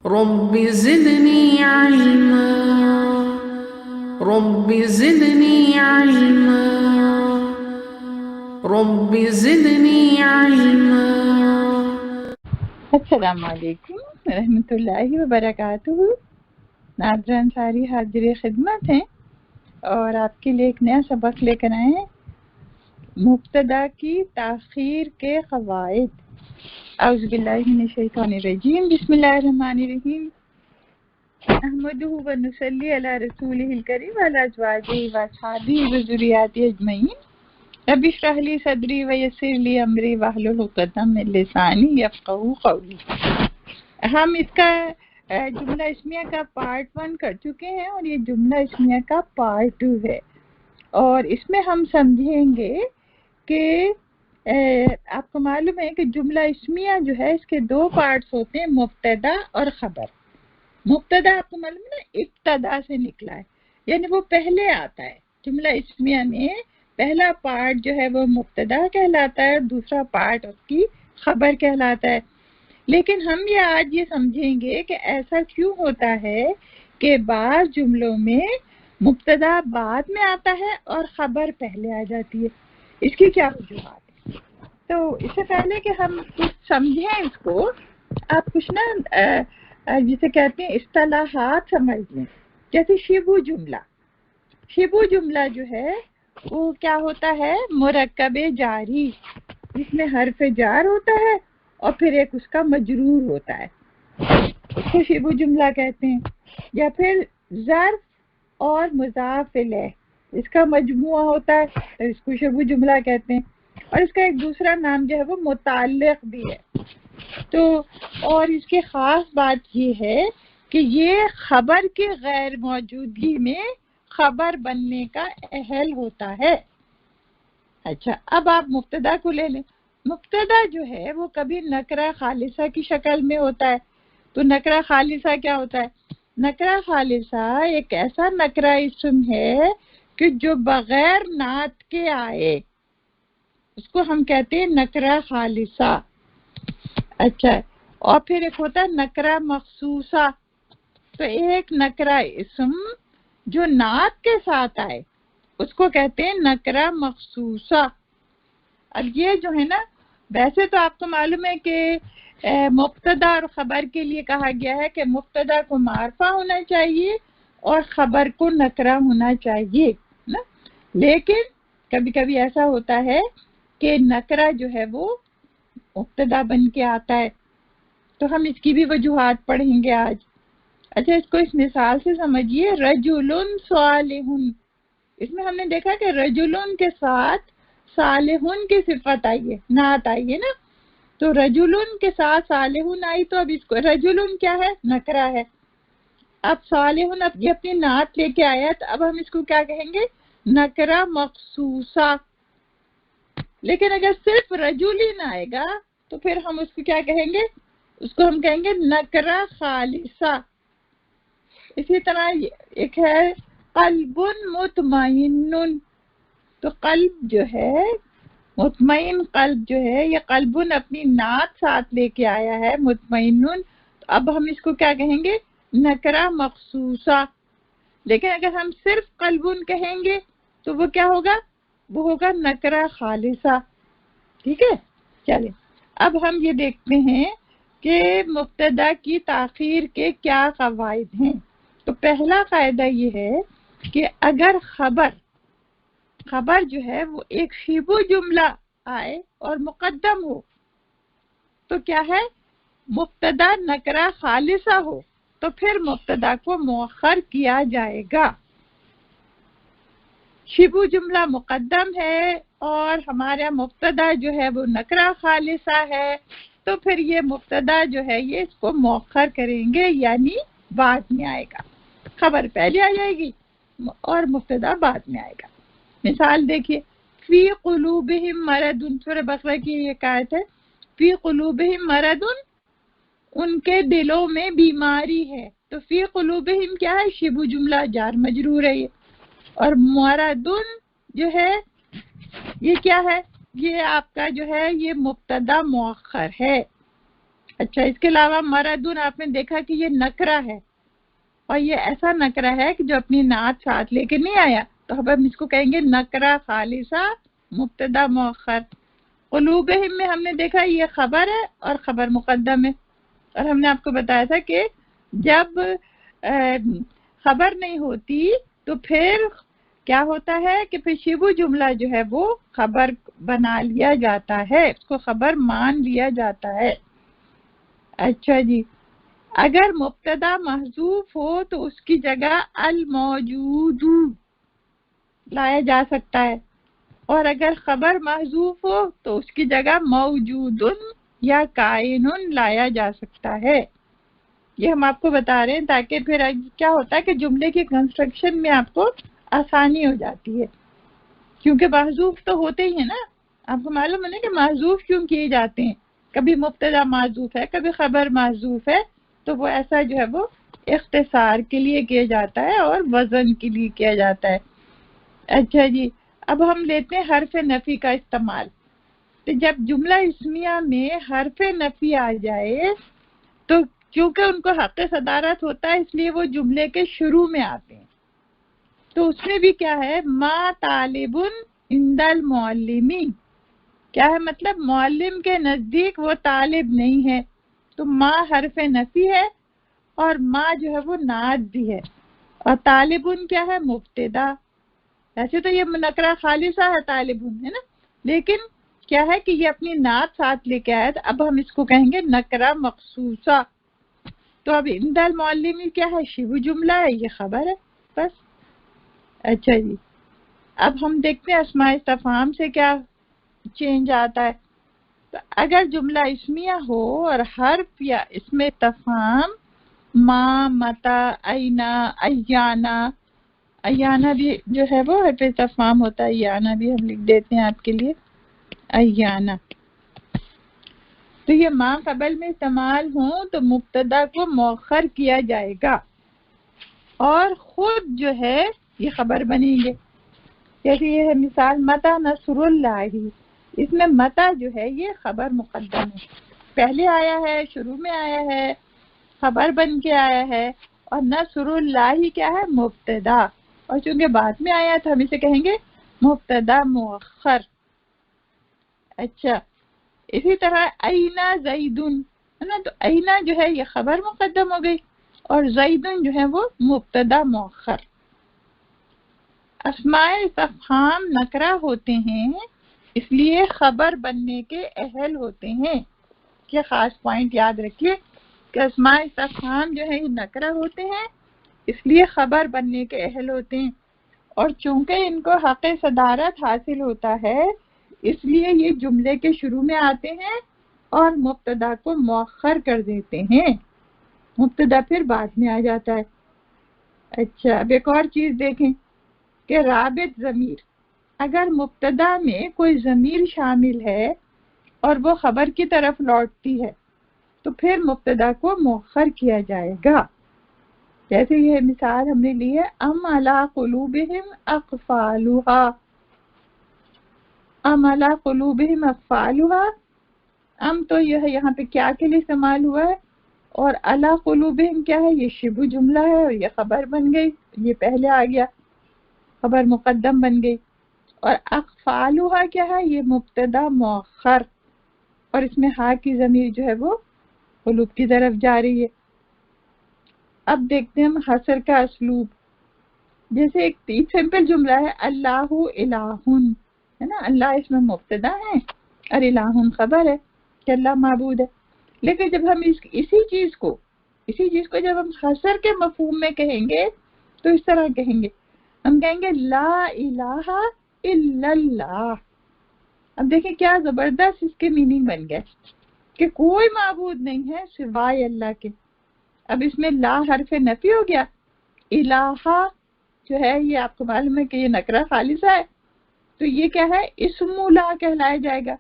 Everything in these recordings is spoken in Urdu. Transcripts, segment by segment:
رب زدني علما رب زدني علما رب زدني علما. السلام علیکم ورحمۃ اللہ وبرکاتہ. ناظرین ساری حاضر خدمت ہیں اور آپ کے لیے ایک نیا سبق لے کر آئے ہیں. مبتدا کی تاخیر کے قواعد. اعوذ باللہ من الشیطان الرجیم. بسم اللہ الرحمن الرحیم. نحمدہ ونصلی علی رسولہ الکریم وعلی ازواجہ واصحابہ وذریاتہ اجمعین. رب اشرح لی صدری ویسر لی امری واحلل عقدۃ من لسانی یفقہوا قولی. ہم اس کا جملہ اسمیہ کا پارٹ 1 کر چکے ہیں اور یہ جملہ اسمیہ کا پارٹ 2 ہے، اور اس میں ہم سمجھیں گے کہ آپ کو معلوم ہے کہ جملہ اسمیہ جو ہے اس کے 2 پارٹس ہوتے ہیں، مبتدا اور خبر. مبتدا آپ کو معلوم ہے نا ابتدا سے نکلا ہے، یعنی وہ پہلے آتا ہے. جملہ اسمیہ میں پہلا پارٹ جو ہے وہ مبتدا کہلاتا ہے، دوسرا پارٹ اس کی خبر کہلاتا ہے. لیکن ہم آج یہ سمجھیں گے کہ ایسا کیوں ہوتا ہے کہ بعض جملوں میں مبتدا بعد میں آتا ہے اور خبر پہلے آ جاتی ہے. اس کی کیا وجوہات ہے؟ تو اس سے پہلے کہ ہم کچھ سمجھیں اس کو، آپ کچھ نا جسے کہتے ہیں اصطلاحات سمجھ لیں. جیسے شبو جملہ. شبو جملہ جو ہے وہ کیا ہوتا ہے؟ مرکب جاری، جس میں حرف جار ہوتا ہے اور پھر ایک اس کا مجرور ہوتا ہے، اس کو شبو جملہ کہتے ہیں. یا پھر ظرف اور مضاف الیہ، اس کا مجموعہ ہوتا ہے تو اس کو شبو جملہ کہتے ہیں. اور اس کا ایک دوسرا نام جو ہے وہ متعلق بھی ہے. تو اور اس کی خاص بات یہ ہے کہ یہ خبر کی غیر موجودگی میں خبر بننے کا اہل ہوتا ہے. اچھا، اب آپ مبتدا کو لے لیں. مبتدا جو ہے وہ کبھی نکرہ خالصہ کی شکل میں ہوتا ہے. تو نکرہ خالصہ کیا ہوتا ہے؟ نکرہ خالصہ ایک ایسا نکرہ اسم ہے کہ جو بغیر نعت کے آئے، اس کو ہم کہتے ہیں نکرہ خالصہ. اچھا، اور پھر ایک ہوتا ہے نکرہ مخصوصہ. تو ایک نکرہ اسم جو نعت کے ساتھ آئے اس کو کہتے ہیں نکرہ مخصوصہ. اب یہ جو ہے نا، ویسے تو آپ کو معلوم ہے کہ مبتدا اور خبر کے لیے کہا گیا ہے کہ مبتدا کو معرفہ ہونا چاہیے اور خبر کو نکرہ ہونا چاہیے نا. لیکن کبھی کبھی ایسا ہوتا ہے کہ نکرہ جو ہے وہ مبتدا بن کے آتا ہے، تو ہم اس کی بھی وجوہات پڑھیں گے آج. اچھا، اس کو اس مثال سے سمجھیے. رجل صالح، اس میں ہم نے دیکھا کہ رجلن کے ساتھ صالحن کی صفت آئی ہے، نعت آئی ہے نا. تو رجلن کے ساتھ صالحن آئی، تو اب اس کو رجلن کیا ہے؟ نکرہ ہے. اب صالحن اب یہ اپنی نعت لے کے آیا، تو اب ہم اس کو کیا کہیں گے؟ نکرہ مخصوصہ. لیکن اگر صرف رجلن آئے گا تو پھر ہم اس کو کیا کہیں گے؟ اس کو ہم کہیں گے نکرہ خالصہ. اسی طرح ایک ہے قلب مطمئن. تو قلب جو ہے، مطمئن قلب جو ہے، یہ قلب اپنی نعت ساتھ لے کے آیا ہے مطمئن. تو اب ہم اس کو کیا کہیں گے؟ نکرہ مخصوصہ. لیکن اگر ہم صرف قلب کہیں گے تو وہ کیا ہوگا؟ وہ ہوگا نکرہ خالصہ. ٹھیک ہے، چلیں اب ہم یہ دیکھتے ہیں کہ مبتدا کی تاخیر کے کیا قواعد ہیں. تو پہلا قاعدہ یہ ہے کہ اگر خبر جو ہے وہ ایک شبو جملہ آئے اور مقدم ہو، تو کیا ہے؟ مبتدا نکرہ خالصہ ہو تو پھر مبتدا کو مؤخر کیا جائے گا. شبو جملہ مقدم ہے اور ہمارا مبتدا جو ہے وہ نکرہ خالصہ ہے، تو پھر یہ مبتدا جو ہے یہ اس کو مؤخر کریں گے، یعنی بعد میں آئے گا. خبر پہلے آ جائے گی اور مبتدا بعد میں آئے گا. مثال دیکھیے، فی قلوبہم مرض، سورہ بقرہ کی یہ آیت ہے. فی قلوبہم مرض، ان کے دلوں میں بیماری ہے. تو فی قلوبہم کیا ہے؟ شبو جملہ جار مجرور ہے یہ. اور مرضن جو ہے یہ کیا ہے؟ یہ آپ کا جو ہے یہ مبتدا مؤخر ہے. اچھا، اس کے علاوہ مردون آپ نے دیکھا کہ یہ نکرہ ہے، اور یہ ایسا نکرہ ہے کہ جو اپنی نعت ساتھ لے کے نہیں آیا، تو اب ہم اس کو کہیں گے نکرہ خالصہ مبتدا مؤخر۔ قلوبہم میں ہم نے دیکھا یہ خبر ہے اور خبر مقدم ہے، اور ہم نے آپ کو بتایا تھا کہ جب خبر نہیں ہوتی تو پھر کیا ہوتا ہے کہ پھر شبہ جملہ جو ہے وہ خبر بنا لیا جاتا ہے، اس کو خبر مان لیا جاتا ہے۔ اچھا جی، اگر مبتدا محذوف ہو تو اس کی جگہ الموجود لایا جا سکتا ہے، اور اگر خبر محذوف ہو تو اس کی جگہ موجود یا کائن لایا جا سکتا ہے۔ یہ ہم آپ کو بتا رہے ہیں تاکہ پھر کیا ہوتا ہے کہ جملے کی کنسٹرکشن میں آپ کو آسانی ہو جاتی ہے، کیونکہ محذوف تو ہوتے ہی ہیں نا۔ آپ کو معلوم ہے نا کہ محذوف کیوں کیے جاتے ہیں، کبھی مبتدا محذوف ہے، کبھی خبر محذوف ہے، تو وہ ایسا جو ہے وہ اختصار کے لیے کیا جاتا ہے اور وزن کے لیے کیا جاتا ہے۔ اچھا جی، اب ہم لیتے ہیں حرف نفی کا استعمال۔ تو جب جملہ اسمیہ میں حرف نفی آ جائے تو چونکہ ان کو حق صدارت ہوتا ہے اس لیے وہ جملے کے شروع میں آتے ہیں، تو اس میں بھی کیا ہے، ما طالب عند المعلمی، کیا ہے مطلب معلم کے نزدیک وہ طالب نہیں ہے، تو ما حرف نفی ہے اور ما جو ہے وہ نعت بھی ہے، اور طالبن کیا ہے، مبتدا۔ ویسے تو یہ نکرہ خالصہ ہے طالبن، ہے نا، لیکن کیا ہے کہ یہ اپنی نعت ساتھ لے کے آیا، تو اب ہم اس کو کہیں گے نکرہ مخصوصہ۔ تو اب عند المعلمی کیا ہے، شبہ جملہ ہے، یہ خبر ہے بس۔ اچھا جی، اب ہم دیکھتے ہیں اسماء استفہام سے کیا چینج آتا ہے۔ تو اگر جملہ اسمیہ ہو اور حرف یا اسم استفہام ما، متا، اینا، ایانا، ایانا بھی جو ہے وہ حرف استفہام ہوتا ہے، ایانا بھی ہم لکھ دیتے ہیں آپ کے لیے، ایانا، تو یہ ما قبل میں استعمال ہوں تو مبتدا کو مؤخر کیا جائے گا اور خود جو ہے یہ خبر بنیں گے۔ جیسے یہ ہے مثال متا نصر اللہ، اس میں متا جو ہے یہ خبر مقدم ہے، پہلے آیا ہے، شروع میں آیا ہے، خبر بن کے آیا ہے، اور نصر اللہ کیا ہے، مبتدا، اور چونکہ بعد میں آیا تو ہم اسے کہیں گے مبتدا مؤخر۔ اچھا، اسی طرح اینا زیدن، ہے نا، تو اینا جو ہے یہ خبر مقدم ہو گئی اور زیدن جو ہے وہ مبتدا مؤخر۔ اسماء استفہام نکرہ ہوتے ہیں اس لیے خبر بننے کے اہل ہوتے ہیں، یہ خاص پوائنٹ یاد رکھیے کہ اسماء استفہام جو ہے یہ نکرہ ہوتے ہیں اس لیے خبر بننے کے اہل ہوتے ہیں، اور چونکہ ان کو حق صدارت حاصل ہوتا ہے اس لیے یہ جملے کے شروع میں آتے ہیں اور مبتدا کو مؤخر کر دیتے ہیں، مبتدا پھر بعد میں آ جاتا ہے۔ اچھا، اب ایک اور چیز دیکھیں کہ رابط ضمیر، اگر مبتدا میں کوئی ضمیر شامل ہے اور وہ خبر کی طرف لوٹتی ہے تو پھر مبتدا کو مؤخر کیا جائے گا۔ جیسے یہ مثال ہم نے لی ہے، ام علی قلوبہم اقفالھا، ام علی قلوبہم اقفالھا، ام تو یہ ہے یہاں پہ کیا کے لیے استعمال ہوا ہے، اور علی قلوبہم کیا ہے، یہ شبہ جملہ ہے اور یہ خبر بن گئی، یہ پہلے آ گیا، خبر مقدم بن گئی، اور اقفالھا کیا ہے، یہ مبتدا مؤخر، اور اس میں ہا کی ضمیر جو ہے وہ قلوب کی طرف جا رہی ہے۔ اب دیکھتے ہیں ہم حصر کا اسلوب، جیسے ایک سمپل جملہ ہے اللہ الہن، ہے نا، اللہ اس میں مبتدا ہے اور الہن خبر ہے کہ اللہ معبود ہے، لیکن جب ہم اسی چیز کو جب ہم حصر کے مفہوم میں کہیں گے تو اس طرح کہیں گے، ہم کہیں گے لا الہ الا اللہ۔ اب دیکھیں کیا زبردست اس کے میننگ بن گئے کہ کوئی معبود نہیں ہے سوائے اللہ کے۔ اب اس میں لا حرف نفی ہو گیا، الہ جو ہے یہ آپ کو معلوم ہے کہ یہ نکرہ خالصہ ہے، تو یہ کیا ہے، اسم لا کہلایا جائے گا،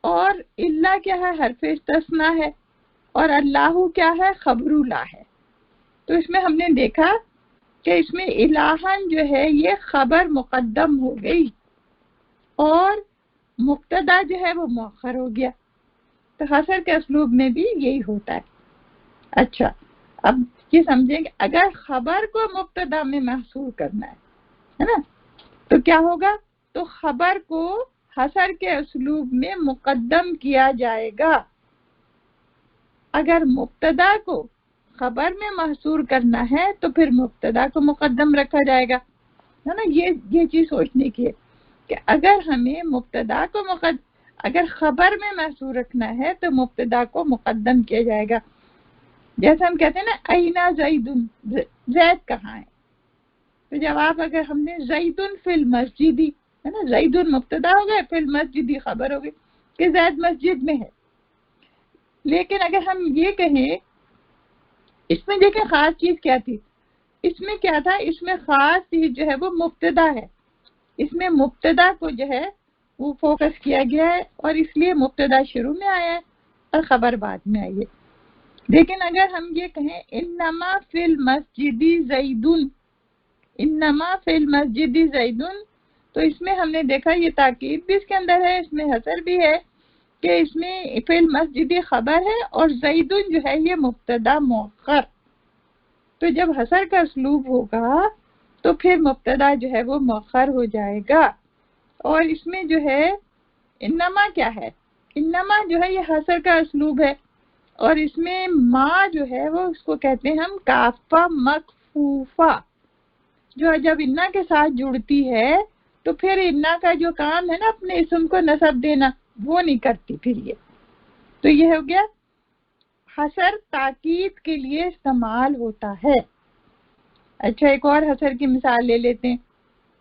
اور اللہ کیا ہے، حرف استثناء ہے، اور اللہ کیا ہے، خبر لا ہے۔ تو اس میں ہم نے دیکھا کہ اس میں الہن جو ہے یہ خبر مقدم ہو گئی اور مبتدا جو ہے وہ مؤخر ہو گیا۔ تو حسر کے اسلوب میں بھی یہی ہوتا ہے. اچھا اب یہ سمجھیں کہ اگر خبر کو مبتدا میں محصور کرنا ہے نا تو کیا ہوگا؟ تو خبر کو حسر کے اسلوب میں مقدم کیا جائے گا. اگر مبتدا کو خبر میں محصور کرنا ہے تو پھر مبتدا کو مقدم رکھا جائے گا، ہے نا. یہ چیز سوچنے کی ہے کہ اگر ہمیں مبتدا کو اگر خبر میں محصور رکھنا ہے تو مبتدا کو مقدم کیا جائے گا. جیسے ہم کہتے ہیں نا اینا زیدن، زید کہاں ہے؟ تو جواب اگر ہم نے زیدن فی المسجدی، ہے نا، زیدن مبتدا ہو گئے، فی المسجدی خبر ہو گئی کہ زید مسجد میں ہے. لیکن اگر ہم یہ کہیں، اس میں دیکھیں خاص چیز کیا تھی، اس میں کیا تھا، اس میں خاص چیز جو ہے وہ مبتدا ہے. اس میں مبتدا کو جو ہے وہ فوکس کیا گیا ہے اور اس لیے مبتدا شروع میں آیا ہے اور خبر بعد میں آئی ہے. لیکن اگر ہم یہ کہیں انما فی المسجد زیدن، انما فی المسجد زیدن، تو اس میں ہم نے دیکھا یہ تاکید بھی اس کے اندر ہے، اس میں حصر بھی ہے کہ اس میں فی المسجد خبر ہے اور زیدن جو ہے یہ مبتدا مؤخر. تو جب حصر کا اسلوب ہوگا تو پھر مبتدا جو ہے وہ مؤخر ہو جائے گا. اور اس میں جو ہے انما کیا ہے، انما جو ہے یہ حصر کا اسلوب ہے اور اس میں ما جو ہے وہ اس کو کہتے ہیں ہم کافہ مکفوفہ، جو جب انا کے ساتھ جڑتی ہے تو پھر انا کا جو کام ہے نا اپنے اسم کو نصب دینا وہ نہیں کرتی پھر یہ. تو یہ ہو گیا حصر تاکید کے لیے استعمال ہوتا ہے. اچھا ایک اور حصر کی مثال لے لیتے ہیں،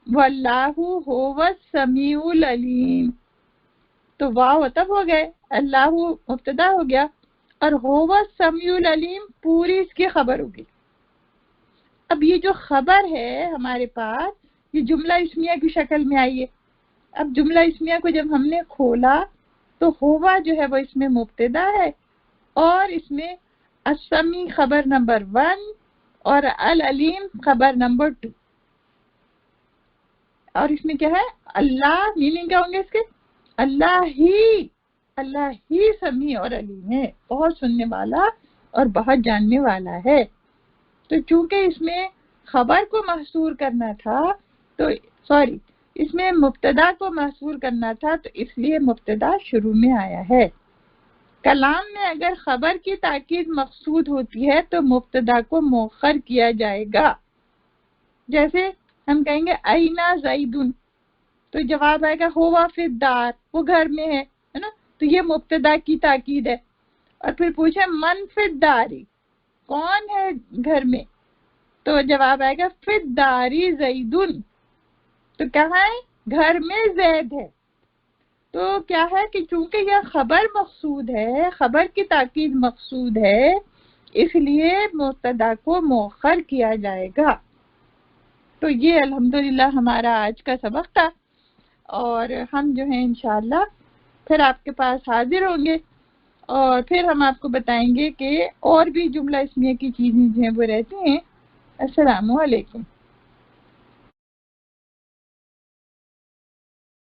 واللہ هو السمیع العلیم. تو واو تب ہو گئے، اللہ مبتدا ہو گیا اور هو السمیع العلیم پوری اس کی خبر ہوگی. اب یہ جو خبر ہے ہمارے پاس یہ جملہ اسمیہ کی شکل میں آئی ہے. اب جملہ اسمیہ کو جب ہم نے کھولا تو ہوا جو ہے وہ اس میں مبتدا ہے اور اس میں السمیع خبر نمبر 1 اور العلیم خبر نمبر 2. اور اس میں کیا ہے، اللہ میننگ کیا ہوں گے اس کے، اللہ ہی سمیع اور علیم ہے، بہت سننے والا اور بہت جاننے والا ہے. تو چونکہ اس میں خبر کو محصور کرنا تھا تو اس میں مبتدا کو محصور کرنا تھا تو اس لیے مبتدا شروع میں آیا ہے. کلام میں اگر خبر کی تاکید مقصود ہوتی ہے تو مبتدا کو مؤخر کیا جائے گا. جیسے ہم کہیں گے اینا زیدن تو جواب آئے گا ہوا فی الدار، وہ گھر میں ہے نا، تو یہ مبتدا کی تاکید ہے. اور پھر پوچھے من فی الدار، کون ہے گھر میں، تو جواب آئے گا فی الدار زیدن، تو کہاں ہے، گھر میں زید ہے. تو کیا ہے کہ چونکہ یہ خبر مقصود ہے، خبر کی تاکید مقصود ہے، اس لیے مبتدا کو مؤخر کیا جائے گا. تو یہ الحمدللہ ہمارا آج کا سبق تھا اور ہم جو ہیں انشاءاللہ پھر آپ کے پاس حاضر ہوں گے اور پھر ہم آپ کو بتائیں گے کہ اور بھی جملہ اسمیہ کی چیزیں جو ہیں وہ رہتی ہیں. السلام علیکم.